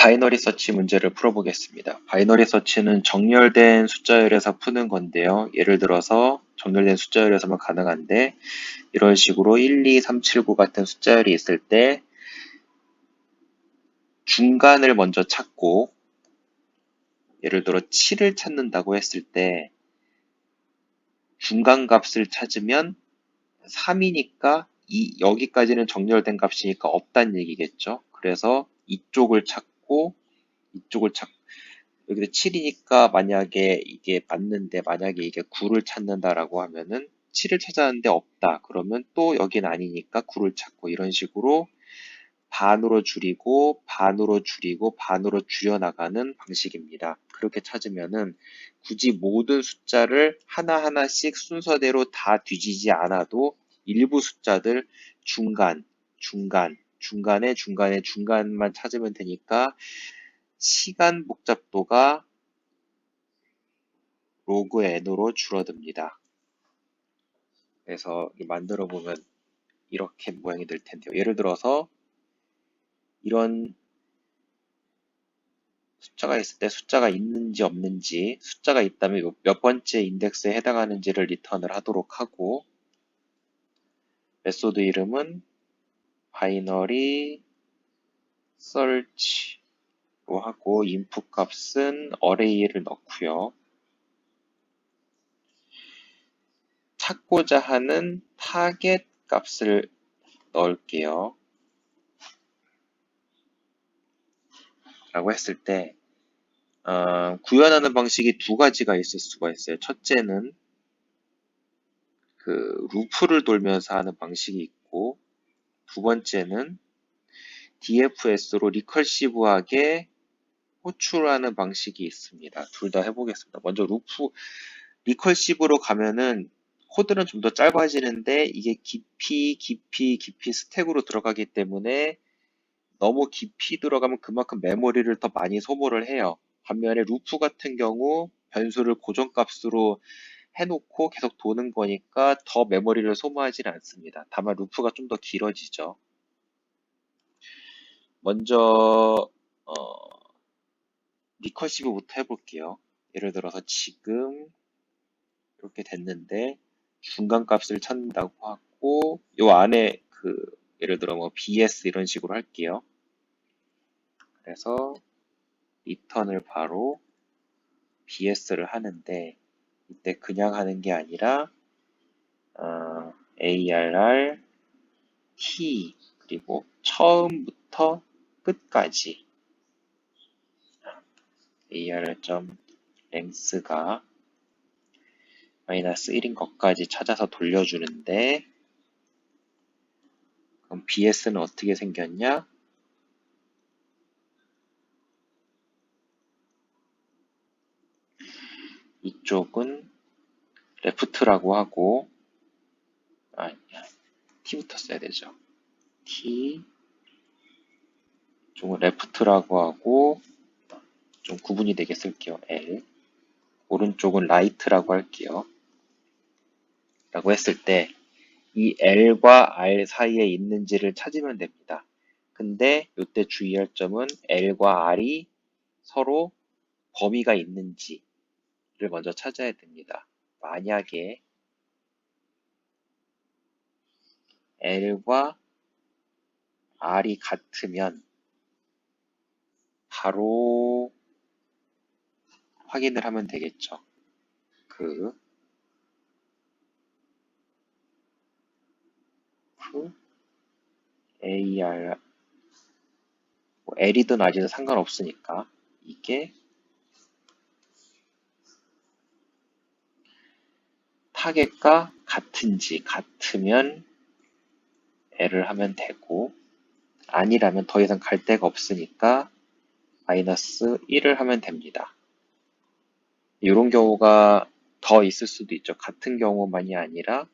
바이너리 서치 문제를 풀어보겠습니다. 바이너리 서치는 정렬된 숫자열에서 푸는 건데요. 예를 들어서 정렬된 숫자열에서만 가능한데 이런 식으로 1, 2, 3, 7, 9 같은 숫자열이 있을 때 중간을 먼저 찾고 예를 들어 7을 찾는다고 했을 때 중간 값을 찾으면 3이니까 여기까지는 정렬된 값이니까 없다는 얘기겠죠. 그래서 이쪽을 찾고 여기서 7이니까 만약에 이게 맞는데 만약에 이게 9를 찾는다라고 하면은 7을 찾았는데 없다. 그러면 또 여긴 아니니까 9를 찾고 이런 식으로 반으로 줄이고 반으로 줄이고 반으로 줄여나가는 방식입니다. 그렇게 찾으면은 굳이 모든 숫자를 하나하나씩 순서대로 다 뒤지지 않아도 일부 숫자들 중간만 찾으면 되니까 시간 복잡도가 로그 n으로 줄어듭니다. 그래서 만들어 보면 이렇게 모양이 될 텐데요. 예를 들어서 이런 숫자가 있을 때 숫자가 있는지 없는지, 숫자가 있다면 몇 번째 인덱스에 해당하는지를 리턴을 하도록 하고, 메소드 이름은 바이너리 search로 하고 인풋 값은 array를 넣고요. 찾고자 하는 타겟 값을 넣을게요. 라고 했을 때 구현하는 방식이 두 가지가 있을 수가 있어요. 첫째는 그 루프를 돌면서 하는 방식이 있고, 두 번째는 DFS로 리컬시브하게 호출하는 방식이 있습니다. 둘 다 해보겠습니다. 먼저 리컬시브로 가면은 코드는 좀 더 짧아지는데 이게 깊이 스택으로 들어가기 때문에 너무 깊이 들어가면 그만큼 메모리를 더 많이 소모를 해요. 반면에 루프 같은 경우 변수를 고정값으로 해놓고 계속 도는 거니까 더 메모리를 소모하지는 않습니다. 다만 루프가 좀 더 길어지죠. 먼저 리커시브부터 해볼게요. 예를 들어서 지금 이렇게 됐는데 중간 값을 찾는다고 하고 요 안에 예를 들어 뭐 BS 이런 식으로 할게요. 그래서 리턴을 바로 BS를 하는데 이때 그냥 하는 게 아니라 ARR T 그리고 처음부터 끝까지 AR.length가 -1인 것까지 찾아서 돌려주는데 그럼 BS는 어떻게 생겼냐? 이쪽은 left라고 하고 t부터 써야 되죠. t 이쪽은 left라고 하고 좀 구분이 되게 쓸게요. l 오른쪽은 right라고 할게요. 라고 했을 때 이 L과 R 사이에 있는지를 찾으면 됩니다. 근데 이때 주의할 점은 L과 R이 서로 범위가 있는지를 먼저 찾아야 됩니다. 만약에 L과 R이 같으면 바로 확인을 하면 되겠죠. AR 뭐 L이든 R이든 상관없으니까 이게 타겟과 같으면 L을 하면 되고 아니라면 더 이상 갈 데가 없으니까 -1을 하면 됩니다. 이런 경우가 더 있을 수도 있죠. 같은 경우만이 아니라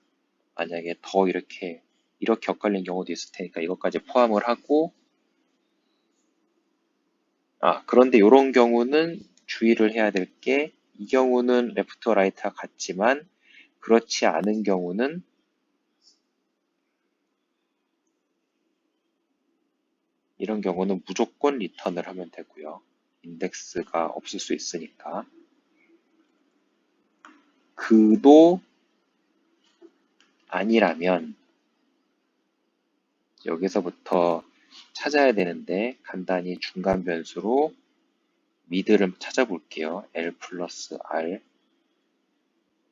만약에 더 이렇게 엇갈린 경우도 있을 테니까 이것까지 포함을 하고 그런데 이런 경우는 주의를 해야 될 게 이 경우는 레프트와 라이트가 같지만 그렇지 않은 경우는 이런 경우는 무조건 리턴을 하면 되고요. 인덱스가 없을 수 있으니까. 그도 아니라면 여기서부터 찾아야 되는데 간단히 중간 변수로 미드를 찾아볼게요. L 플러스 R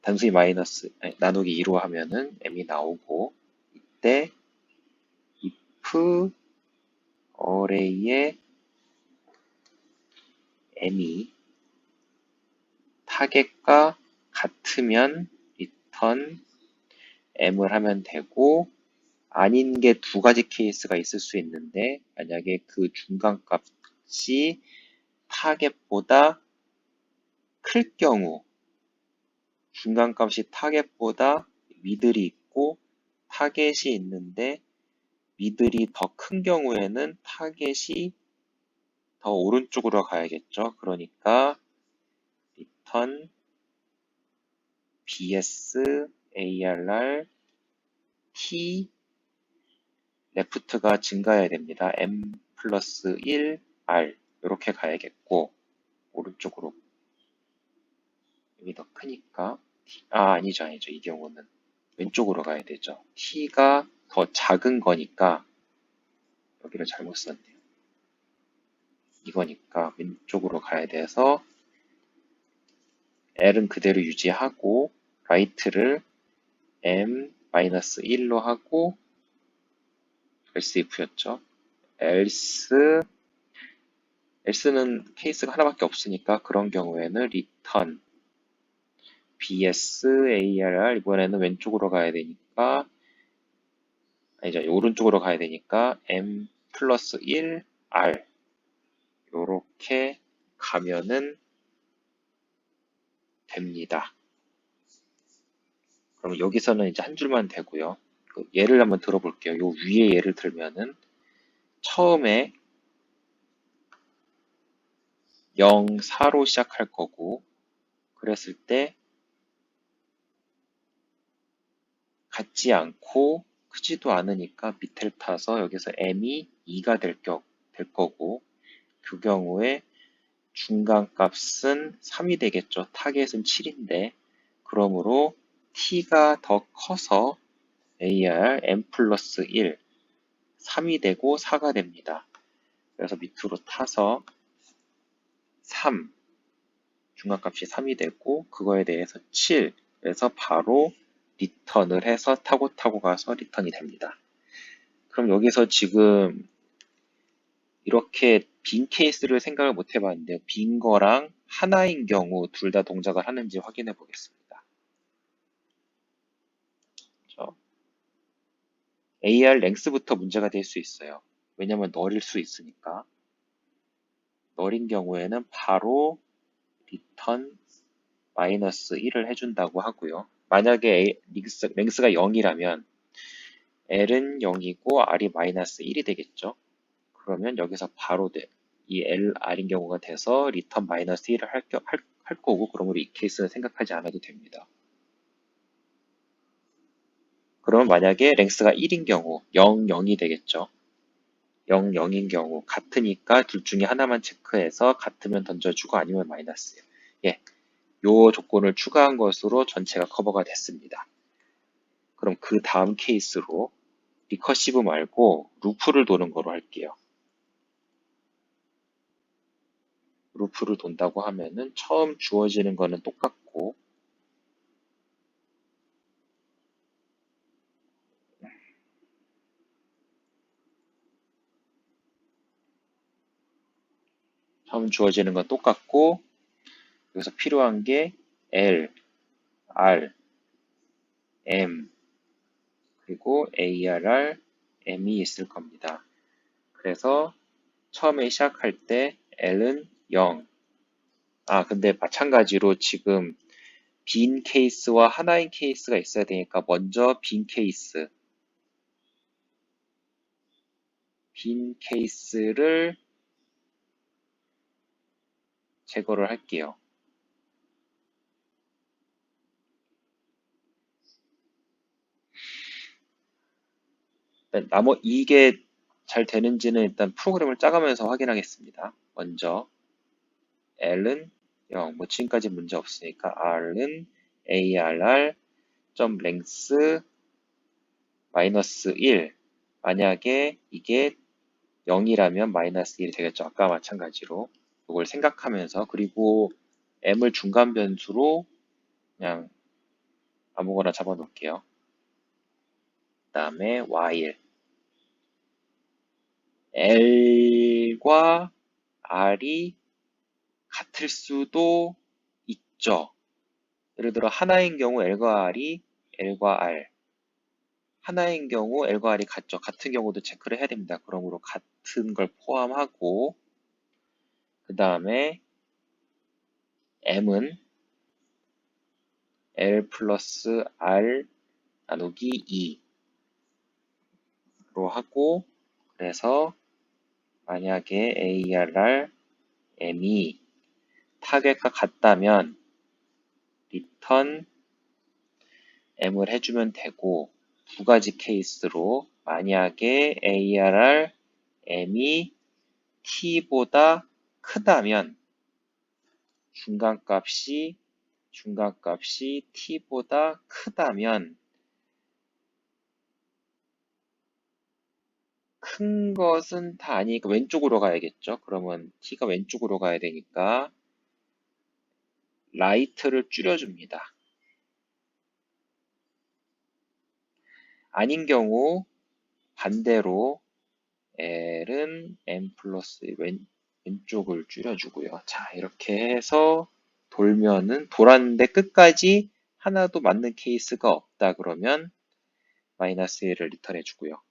단순히 나누기 2로 하면은 M이 나오고 이때 if array의 M이 타겟과 같으면 return M을 하면 되고 아닌 게 두 가지 케이스가 있을 수 있는데 만약에 그 중간값이 타겟보다 클 경우 중간값이 타겟보다 미들이 있고 타겟이 있는데 미들이 더 큰 경우에는 타겟이 더 오른쪽으로 가야겠죠. 그러니까 return bs arr t left가 증가해야 됩니다. m 플러스 1 r 이렇게 가야겠고 오른쪽으로 여기 더 크니까 아니죠. 이 경우는 왼쪽으로 가야 되죠. t가 더 작은 거니까 여기를 잘못 썼네요. 이거니까 왼쪽으로 가야 돼서 L은 그대로 유지하고 right를 m-1로 하고 else if였죠. else는 케이스가 하나밖에 없으니까 그런 경우에는 return bs arr 이번에는 왼쪽으로 가야 되니까 아니죠. 오른쪽으로 가야 되니까 m 플러스 1 r 요렇게 가면은 됩니다. 그럼 여기서는 이제 한 줄만 되고요. 그 예를 한번 들어볼게요. 요 위에 예를 들면은 처음에 0, 4로 시작할 거고 그랬을 때 같지 않고 크지도 않으니까 밑을 타서 여기서 m이 2가 될 거고 그 경우에 중간값은 3이 되겠죠. 타겟은 7인데 그러므로 t가 더 커서 AR m 플러스 1, 3이 되고 4가 됩니다. 그래서 밑으로 타서 3, 중간값이 3이 되고 그거에 대해서 7, 그래서 바로 리턴을 해서 타고 가서 리턴이 됩니다. 그럼 여기서 지금 이렇게 빈 케이스를 생각을 못 해봤는데요. 빈 거랑 하나인 경우 둘 다 동작을 하는지 확인해 보겠습니다. AR 랭스부터 문제가 될 수 있어요. 왜냐면 널일 수 있으니까. 널인 경우에는 바로 리턴 마이너스 1을 해준다고 하고요. 만약에 랭스가 0이라면 L은 0이고 R이 마이너스 1이 되겠죠. 그러면 여기서 바로 이 LR인 경우가 돼서 리턴 마이너스 1을 할 거고 그러므로 이 케이스는 생각하지 않아도 됩니다. 그러면 만약에 랭스가 1인 경우 0, 0이 되겠죠. 0, 0인 경우 같으니까 둘 중에 하나만 체크해서 같으면 던져주고 아니면 마이너스예요. 예, 요 조건을 추가한 것으로 전체가 커버가 됐습니다. 그럼 그 다음 케이스로 리커시브 말고 루프를 도는 거로 할게요. 루프를 돈다고 하면은 처음 주어지는 거는 똑같고 처음 주어지는 건 똑같고 여기서 필요한 게 L, R, M 그리고 ARR, M이 있을 겁니다. 그래서 처음에 시작할 때 L은 0. 근데 마찬가지로 지금 빈 케이스와 하나인 케이스가 있어야 되니까 먼저 빈 케이스를 제거를 할게요. 이게 잘 되는지는 일단 프로그램을 짜가면서 확인하겠습니다. 먼저 L은 0, 뭐 지금까지 문제 없으니까 R은 ARR.length 마이너스 1. 만약에 이게 0이라면 마이너스 1이 되겠죠. 아까 마찬가지로 이걸 생각하면서, 그리고 m을 중간 변수로 그냥 아무거나 잡아 놓을게요. 그 다음에 while L과 R이 같을 수도 있죠. 예를 들어 하나인 경우 L과 R이 L과 R, 하나인 경우 L과 R이 같죠. 같은 경우도 체크를 해야 됩니다. 그러므로 같은 걸 포함하고, 그 다음에 M은 L 플러스 R 나누기 2로 하고, 그래서 만약에 ARR M이 타겟과 같다면 return M을 해주면 되고, 두 가지 케이스로 만약에 ARR M이 T보다 크다면 중간값이 T보다 크다면 큰 것은 다 아니니까 왼쪽으로 가야겠죠. 그러면 T가 왼쪽으로 가야 되니까 right를 줄여줍니다. 아닌 경우 반대로 L은 M 플러스 왼쪽을 줄여주고요. 자, 이렇게 해서 돌았는데 끝까지 하나도 맞는 케이스가 없다 그러면 마이너스 1을 리턴해 주고요.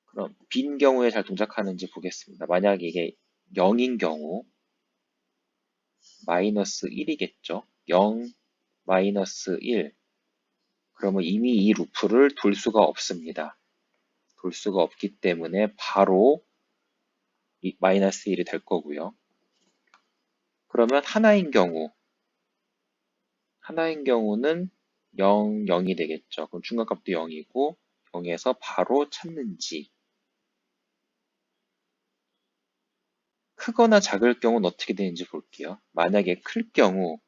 그럼 빈 경우에 잘 동작하는지 보겠습니다. 만약에 이게 0인 경우 마이너스 1이겠죠. 0, 마이너스 1. 그러면 이미 이 루프를 돌 수가 없습니다. 돌 수가 없기 때문에 바로 마이너스 1이 될 거고요. 그러면 하나인 경우는 0, 0이 되겠죠. 그럼 중간값도 0이고 0에서 바로 찾는지. 크거나 작을 경우는 어떻게 되는지 볼게요. 만약에 클 경우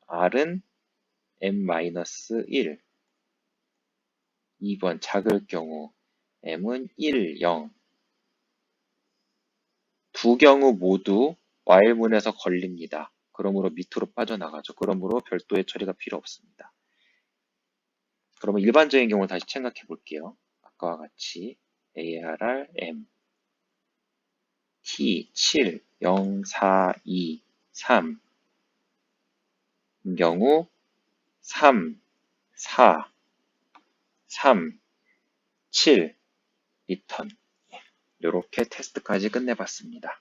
R은 M-1, 2번 작을 경우 M은 1, 0. 두 경우 모두 while문에서 걸립니다. 그러므로 밑으로 빠져나가죠. 그러므로 별도의 처리가 필요 없습니다. 그러면 일반적인 경우를 다시 생각해 볼게요. 아까와 같이 ARR M T 7 0 4 2 3 인 경우 3 4 3 7 리턴. 이렇게 테스트까지 끝내봤습니다.